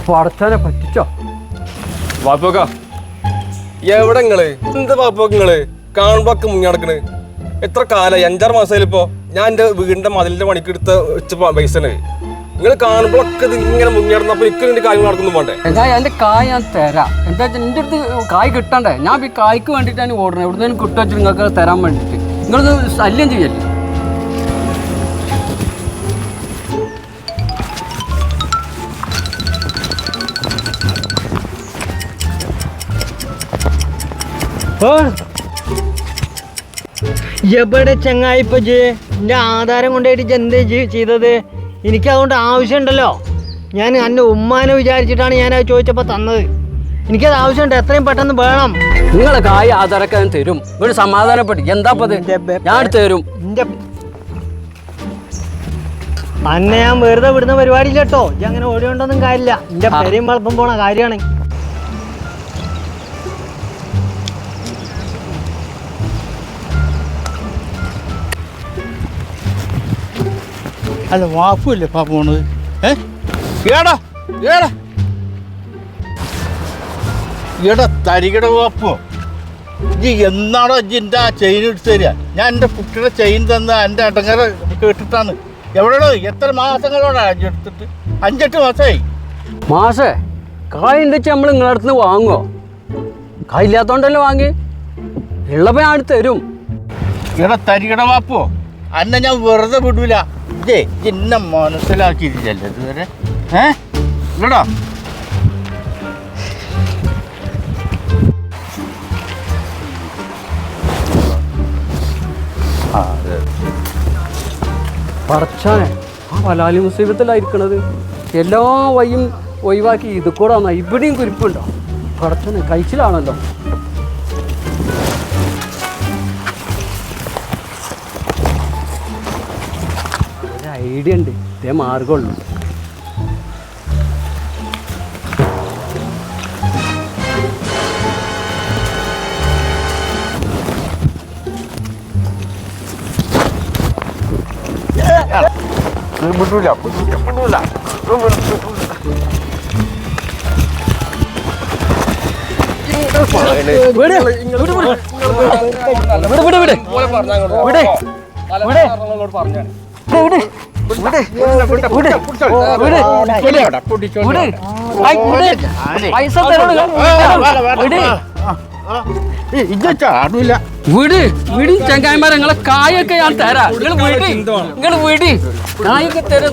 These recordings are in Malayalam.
പടച്ചാനെ പറ്റിച്ചോ വാപ്പോക്ക എവിടെ നിങ്ങള് എന്താ വാപ്പോക്ക് നിങ്ങള് കാണുമ്പോക്കെ മുങ്ങി നടക്കണ് എത്ര കാലായി 5-6 മാസമായിപ്പോ ഞാൻ എന്റെ വീടിന്റെ മതിലിന്റെ പണിക്ക് എടുത്ത പൈസ നിങ്ങൾ കാണുമ്പോഴൊക്കെ ഇങ്ങനെ മുങ്ങി നടന്നപ്പോ എനിക്ക് കാര്യം നടക്കുന്നു പോണ്ടേ എന്താ എന്റെ കായ് ഞാൻ തരാം എന്താ എന്റെ അടുത്ത് കായ് കിട്ടണ്ടേ ഞാൻ ഈ കായ്ക്ക് വേണ്ടിയിട്ടാണ് ഓടുന്നത് എവിടുന്നേലും കിട്ടുക വെച്ചിട്ട് നിങ്ങൾക്ക് തരാൻ വേണ്ടിയിട്ട് നിങ്ങളൊന്ന് ശല്യം ചെയ്യല്ലേ എവിടെ ചങ്ങായിപ്പോ എന്റെ ആധാരം കൊണ്ടായിട്ട് എന്തേ ചെയ്തത് എനിക്കതുകൊണ്ട് ആവശ്യമുണ്ടല്ലോ ഞാൻ എന്റെ ഉമ്മാനെ വിചാരിച്ചിട്ടാണ് ഞാനത് ചോദിച്ചപ്പോ തന്നത് എനിക്കത് ആവശ്യമുണ്ട് എത്രയും പെട്ടെന്ന് വേണം നിങ്ങളെ കായ് ആധാരമൊക്കെ ഞാൻ തരും ഒരു സമാധാനപ്പെട്ട് എന്താപ്പത് ഞാൻ എടുത്ത് തരും അന്നെ ഞാൻ വെറുതെ വിടുന്ന പരിപാടിയില്ല കേട്ടോ അങ്ങനെ ഓടിയോണ്ടൊന്നും കാര്യമില്ല എന്റെ പെരയും വളപ്പം പോണ കാര്യമാണ് അല്ല വാപ്പല്ലേ പാ പോണത് തരികട വാപ്പോ ഇജ്ജ് എന്നാണോ ഇജ്ജിൻ്റെ ആ ചെയിൻ എടുത്ത് തരിക ഞാൻ എൻ്റെ കുട്ടിയുടെ ചെയിൻ തന്ന എൻ്റെ അടങ്ങറ കേട്ടിട്ടാണ് എവിടെയോ എത്ര മാസങ്ങളോടാണ് അഞ്ചെടുത്തിട്ട് 5-8 മാസമായി മാഷേ കായ് ഉണ്ടെച്ച് നമ്മൾ നിങ്ങളുടെ അടുത്ത് നിന്ന് വാങ്ങുമോ കായ് ഇല്ലാത്തോണ്ടല്ലേ വാങ്ങി ഉള്ളപ്പോ ഞാൻ എടുത്ത് തരും തരികട വാപ്പോ അന്നെ ഞാൻ വെറുതെ വിടൂല ഇതേ എന്നെ മനസ്സിലാക്കിയിട്ടില്ലല്ലോ ഇതുവരെ ഇല്ലടാ പറച്ചാനെ ആ വലാലി മുസീബത്തിലായിരിക്കണത് എല്ലാ വഴിയും ഒഴിവാക്കി ഇത് കൂടെ വന്നാൽ ഇവിടെയും കുരിപ്പുണ്ടോ പറച്ചാനെ കഴിച്ചിലാണല്ലോ ഒരു ഐഡിയ ഉണ്ട് ഇതേ മാർഗമുള്ളൂ വിടൂല ചാടൂല വീട് വീട് ചങ്ങായിമാരെ നിങ്ങളെ കായൊക്കെ ഞാൻ തരാം നിങ്ങൾ വീട് കായൊക്കെ തരാം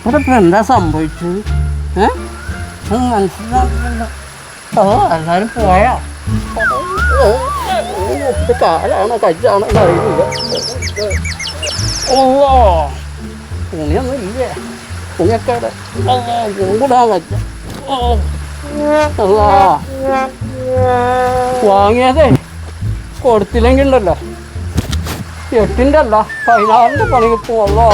അതിപ്പോ എന്താ സംഭവിച്ചത് മനസ്സിലാക്കണ്ട ഓ എല്ലാരും പോയാ കാലാണോ കജ്ജാണോ അറിയില്ല ഓ തുണിയൊന്നും ഇല്ലേ തുണിയൊക്കെ കൂടാൻ പറ്റ വാങ്ങിയതേ കൊടുത്തില്ലെങ്കിൽ ഉണ്ടല്ലോ 8ൻ്റെ അല്ല 16ൻ്റെ പണി കിട്ടുമല്ലോ